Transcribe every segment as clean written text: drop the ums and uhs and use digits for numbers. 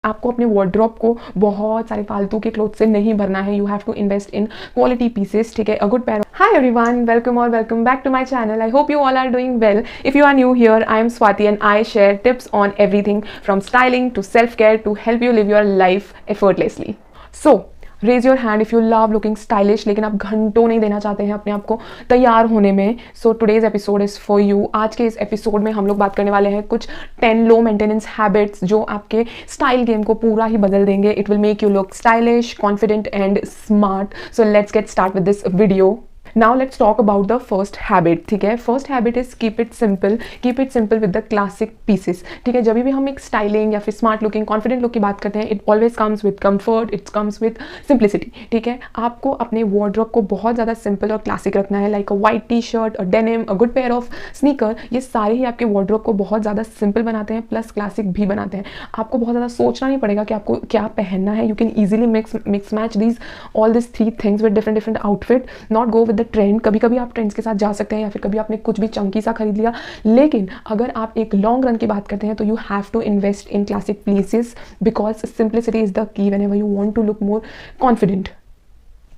आपको अपने वार्डरोब को बहुत सारे फालतू के क्लोथ से नहीं भरना है. You have to invest in quality pieces. ठीक है, a good pair. Hi everyone, welcome or welcome back to my channel. I hope you all are doing well. If you are new here, I am Swati and I share tips on everything from styling to self-care to help you live your life effortlessly. So raise your hand if you love looking stylish, लेकिन आप घंटों नहीं देना चाहते हैं अपने आप को तैयार होने में. So today's episode is for you. आज के इस एपिसोड में हम लोग बात करने वाले हैं कुछ 10 लो मेंटेनेंस हैबिट्स जो आपके स्टाइल गेम को पूरा ही बदल देंगे. It will make you look stylish, confident and smart. So let's get start with this video. Now let's talk about the first habit. ठीक है, first habit is keep it simple with the classic pieces. ठीक है, जब भी हम एक styling या फिर स्मार्ट लुकिंग कॉन्फिडेंट लुक की बात करते हैं, it always comes with comfort, it's comes with simplicity. ठीक है, आपको अपने वार्डरोब को बहुत ज़्यादा सिंपल और क्लासिक रखना है. Like a white T shirt, a denim, a good pair of sneaker, ये सारे ही आपके वार्डरोब को बहुत ज़्यादा सिंपल बनाते हैं प्लस क्लासिक भी बनाते हैं. आपको बहुत ज़्यादा सोचना नहीं पड़ेगा कि आपको क्या पहनना है. You can easily mix match these all this 3 things with different outfit. Not go with the trend. कभी कभी आप ट्रेंड्स के साथ जा सकते हैं या फिर कभी आपने कुछ भी चंकी सा खरीद लिया, लेकिन अगर आप एक लॉन्ग रन की बात करते हैं तो you have to invest in classic pieces because simplicity is the key whenever you want to look more confident.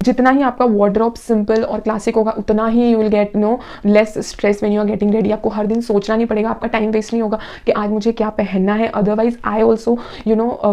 जितना ही आपका वार्डरोब सिंपल और क्लासिक होगा उतना ही you will get less stress when you are getting ready. आपको हर दिन सोचना नहीं पड़ेगा, आपका टाइम वेस्ट नहीं होगा कि आज मुझे क्या पहनना है. Otherwise I also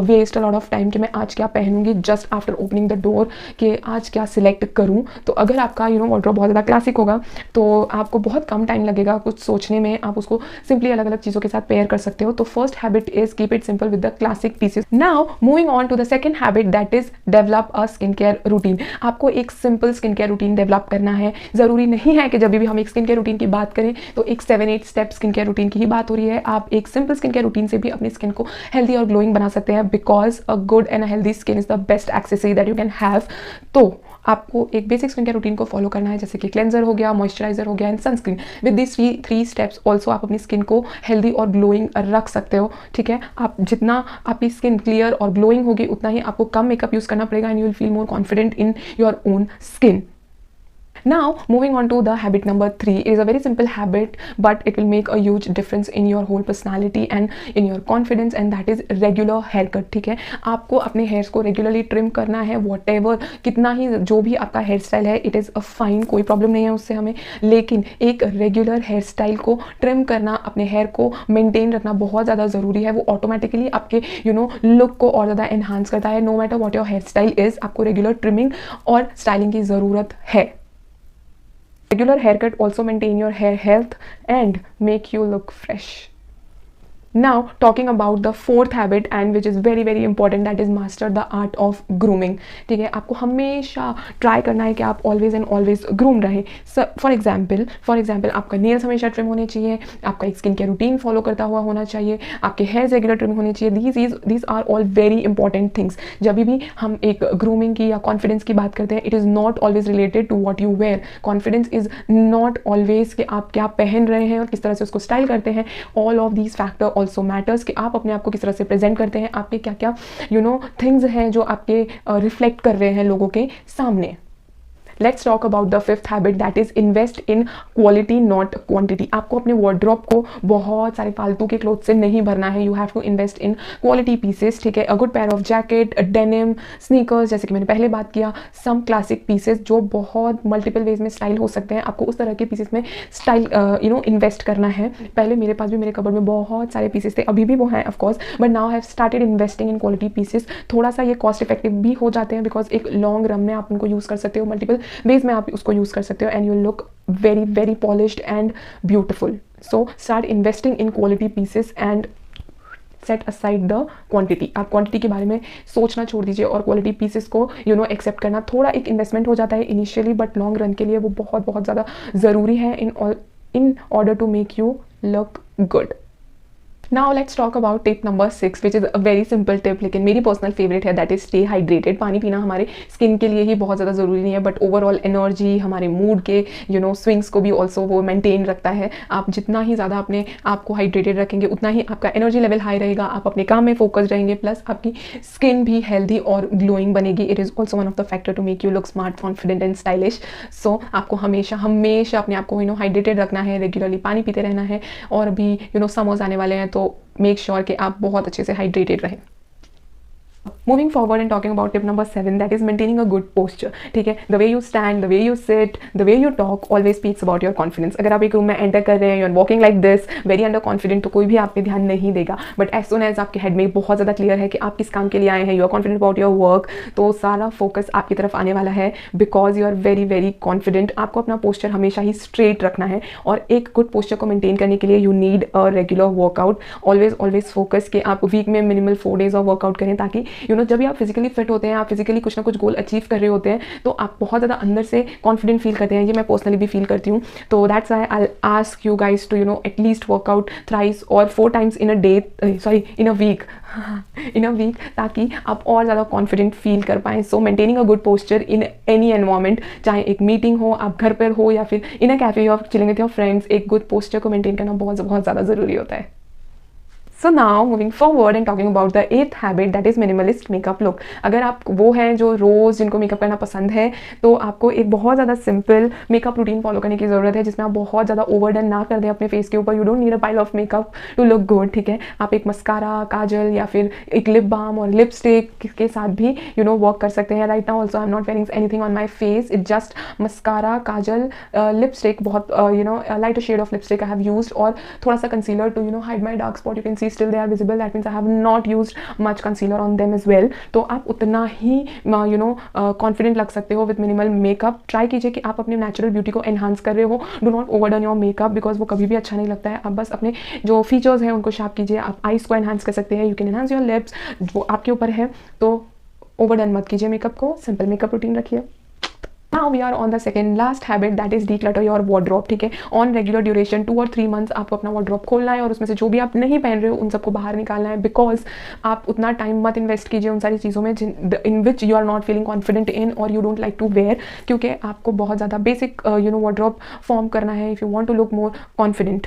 waste a lot of time कि मैं आज क्या पहनूंगी just after opening the door, कि आज क्या सिलेक्ट करूँ. तो अगर आपका वार्डरोब बहुत ज़्यादा क्लासिक होगा तो आपको बहुत कम टाइम लगेगा कुछ सोचने में. आप उसको सिंपली अलग अलग चीज़ों के साथ पेयर कर सकते हो. तो first habit is keep it simple with the classic pieces. Now moving on to the second habit, that is develop a skin care routine. आपको एक simple skin care routine develop करना है. ज़रूरी नहीं है कि जब भी हम एक स्किन केयर रूटीन की बात करें तो एक 7-8 स्टेप स्किन केयर रूटीन की ही बात हो रही है. आप एक सिंपल स्किन केयर रूटीन से भी अपनी स्किन को हेल्दी और ग्लोइंग बना सकते हैं because a good and a healthy skin is the best accessory that you can have. तो आपको एक बेसिक स्किन केयर रूटीन को फॉलो करना है, जैसे कि क्लेंजर हो गया, मॉइस्चराइजर हो गया and sunscreen. With this 3 steps also आप अपनी स्किन को हेल्दी और ग्लोइंग रख सकते हो. ठीक है, आप जितना आपकी स्किन क्लियर और ग्लोइंग होगी उतना ही आपको कम मेकअप यूज़ करना पड़ेगा and you will feel more confident in your own skin. Now moving on to the habit number 3. It is a very simple habit but it will make a huge difference in your whole personality and in your confidence, and that is regular haircut. ठीक है, आपको अपने hairs को regularly trim करना है. whatever कितना ही जो भी आपका हेयर स्टाइल है, इट इज़ अ फाइन, कोई प्रॉब्लम नहीं है उससे हमें, लेकिन एक रेगुलर हेयर स्टाइल को ट्रिम करना, अपने हेयर को मेंटेन रखना बहुत ज़्यादा ज़रूरी है. वो ऑटोमेटिकली आपके लुक को और ज़्यादा एनहांस करता है. No matter what your hairstyle is, आपको रेगुलर ट्रिमिंग और स्टाइलिंग की ज़रूरत है. Regular haircut also maintain your hair health and make you look fresh. Now talking about the fourth habit and which is very very important, that is master the art of grooming. ठीक है, आपको हमेशा try करना है कि आप always and always groom रहें. For example आपका नेल्स हमेशा ट्रिम होने चाहिए, आपका एक स्किन केयर रूटीन फॉलो करता हुआ होना चाहिए, आपके हेयर्स रेगुलर ट्रिम होने चाहिए. These are all very important things. जब भी हम एक ग्रूमिंग की या कॉन्फिडेंस की बात करते हैं, it is not always related to what you wear. Confidence is not always कि आप क्या पहन रहे हैं और किस तरह से उसको स्टाइल करते हैं. All of these factor also matters कि आप अपने आप को किस तरह से प्रेजेंट करते हैं, आपके क्या क्या थिंग्स हैं जो आपके रिफ्लेक्ट कर रहे हैं लोगों के सामने. Let's talk about the fifth habit, that is invest in quality not quantity. आपको अपने वार्डरोब को बहुत सारे फालतू के क्लोथ से नहीं भरना है. You have to invest in quality pieces. ठीक है, a good pair of jacket, denim, sneakers, जैसे कि मैंने पहले बात किया, सम क्लासिक पीसेस जो बहुत मल्टीपल वेज में स्टाइल हो सकते हैं. आपको उस तरह के पीसेस में स्टाइल इन्वेस्ट करना है. पहले मेरे पास भी मेरे कबर्ड में बहुत सारे पीसेस थे, अभी भी वो हैं of course, but now have started investing in quality pieces. थोड़ा सा ये कॉस्ट इफेक्टिव भी हो जाते हैं बिकॉज एक लॉन्ग रन में आप उनको यूज़ कर सकते हो, मल्टीपल वेज में आप उसको यूज़ कर सकते हो and you look very very polished and beautiful. So start investing in quality pieces and set aside the quantity. आप क्वांटिटी के बारे में सोचना छोड़ दीजिए और क्वालिटी पीसेस को एक्सेप्ट करना. थोड़ा एक इन्वेस्टमेंट हो जाता है इनिशियली, बट लॉन्ग रन के लिए वो बहुत बहुत ज़्यादा ज़रूरी है in order to make you look good. Now let's talk about tip number 6 which is a very simple tip, लेकिन मेरी पर्सनल फेवरेट है, दैट इज स्टे हाइड्रेटेड. पानी पीना हमारे स्किन के लिए ही बहुत ज़्यादा ज़रूरी नहीं है बट ओवरऑल एनर्जी, हमारे मूड के स्विंग्स को भी ऑल्सो वो मेंटेन रखता है. आप जितना ही ज़्यादा अपने आप को हाइड्रेटेड रखेंगे उतना ही आपका एनर्जी लेवल हाई रहेगा, आप अपने काम में फोकस रहेंगे, प्लस आपकी स्किन भी हेल्दी और ग्लोइंग बनेगी. It is also one of the factor to make you look smart, confident and stylish. So आपको हमेशा अपने आप को हाइड्रेटेड रखना है, रेगुलरली पानी पीते रहना है. और अभी समर्स आने वाले हैं तो मेक श्योर कि आप बहुत अच्छे से हाइड्रेटेड रहें. Moving forward and talking about tip number 7, that is maintaining a good posture. ठीक है, the way you stand, the way you sit, the way you talk always speaks about your confidence. अगर आप एक room में enter कर रहे हैं, you're walking like this, very under confident, तो कोई भी आप पे ध्यान नहीं देगा. But as soon as आपके हेड में बहुत ज़्यादा क्लियर है कि आप किस काम के लिए आए हैं, you are confident about your work, तो सारा फोकस आपकी तरफ आने वाला है because you are very very confident. आपको अपना पोस्चर हमेशा ही स्ट्रेट रखना है और एक गुड पोस्चर को मेंटेन करने के लिए you need a regular workout. Always focus कि आप वीक में मिनिमल 4 days ऑफ वर्कआउट करें ताकि जब भी आप फिजिकली फिट होते हैं, आप फिजिकली कुछ ना कुछ गोल अचीव कर रहे होते हैं, तो आप बहुत ज़्यादा अंदर से कॉन्फिडेंट फील करते हैं. ये मैं पर्सनली भी फील करती हूँ. तो that's why I ask you guys to at least work out thrice और 4 times इन अ वीक ताकि आप और ज़्यादा कॉन्फिडेंट फील कर पाएँ. सो maintaining a good posture in any environment, चाहे एक मीटिंग हो, आप घर पर हो या फिर इन अ कैफे हो, आप चिलिंग विद योर फ्रेंड्स, एक गुड पोस्चर को मेंटेन करना बहुत ज़्यादा ज़रूरी होता है. So now moving forward and talking about the 8th habit, that is minimalist makeup look. अगर आप वो हैं जो रोज़ जिनको मेकअप करना पसंद है, तो आपको एक बहुत ज़्यादा सिंपल मेकअप रूटीन फॉलो करने की ज़रूरत है जिसमें आप बहुत ज़्यादा ओवरडन ना कर दें अपने फेस के ऊपर. You don't need a pile of makeup to look good. ठीक है, आप एक मस्कारा, काजल या फिर एक लिप बाम और लिपस्टिक के साथ भी वर्क कर सकते हैं. Right now also I am not wearing anything on my face, it just mascara, kajal, lipstick, बहुत lighter shade of lipstick I have used और थोड़ा सा concealer to hide my dark spot. You can see still they are visible, that means I have not used much concealer on them as well. तो आप उतना ही confident लग सकते हो with minimal makeup. Try कीजिए कि आप अपने नेचुरल ब्यूटी को एनहांस कर रहे हो. Do not overdone your makeup because वो कभी भी अच्छा नहीं लगता है. आप बस अपने जो फीचर्स हैं उनको शार्प कीजिए. आप आईज को एनहांस कर सकते हैं, you can enhance your lips, वो आपके ऊपर है. तो ओवरडन मत कीजिए मेकअप को, सिंपल मेकअप रूटीन रखिए. Now we are on the second last habit, that is declutter your wardrobe. ठीक है, on regular duration 2 or 3 months आपको अपना wardrobe खोलना है और उसमें से जो भी आप नहीं पहन रहे हो उन सबको बाहर निकालना है. बिकॉज आप उतना टाइम मत इन्वेस्ट कीजिए उन सारी चीज़ों में in which you are not feeling confident in और you don't like to wear, क्योंकि आपको बहुत ज़्यादा बेसिक wardrobe फॉर्म करना है if you want to look more confident.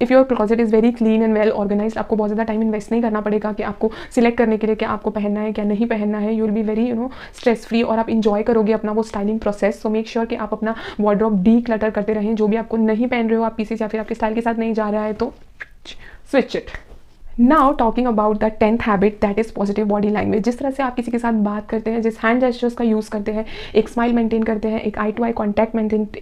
If your closet is very clean and well organised, आपको बहुत ज़्यादा टाइम इन्वेस्ट नहीं करना पड़ेगा कि आपको सिलेक्ट करने के लिए क्या आपको पहनना है क्या नहीं पहनना है. You will be very stress free और आप इंजॉय करोगे अपना वो styling process. So make sure कि आप अपना वार्डरोब डी क्लटर करते रहें. जो भी आपको नहीं पहन रहे हो, आप पीसेस या फिर आपके स्टाइल के साथ नहीं जा रहा है, तो switch it. Now talking about the 10th habit, that is positive body language. जिस तरह से आप किसी के साथ बात करते हैं, जिस हैंड जेस्चर्स का यूज़ करते हैं, एक स्माइल मेंटेन करते हैं, एक eye to eye contact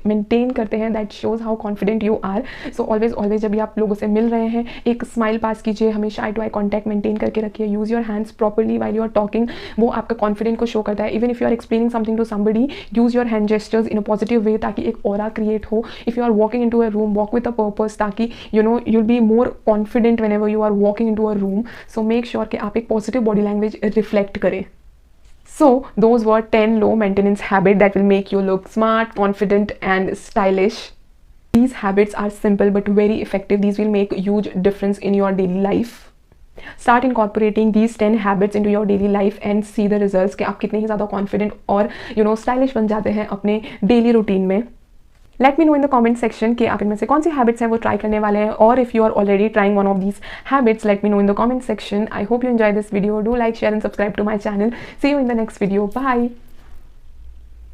maintain करते हैं, that shows how confident you are. So always जब भी आप लोगों से मिल रहे हैं, एक स्माइल पास कीजिए, हमेशा eye to eye contact maintain करके रखिए. Use your hands properly while you are talking. वो आपका कॉन्फिडेंट को शो करता है. Even if you are explaining something to somebody, use your hand gestures in a positive way ताकि एक aura create हो. If you are walking into a room, walk with a purpose ताकि you'll be more confident whenever you are walking into a room. So make sure कि आप एक positive body language reflect करें. So those were 10 low maintenance habits that will make you look smart, confident and stylish. These habits are simple but very effective. These will make huge difference in your daily life. Start incorporating these 10 habits into your daily life and see the results कि आप कितने ही ज़्यादा confident और stylish बन जाते हैं अपने daily routine में. Let me know in the comment section कि आप इनमें से कौन सी हैबिट्स हैं वो ट्राई करने वाले हैं, और if you are already trying one of these habits, let me know in the comment section. I hope you enjoy this video. Do like, share and subscribe to my channel. See you in the next video. Bye.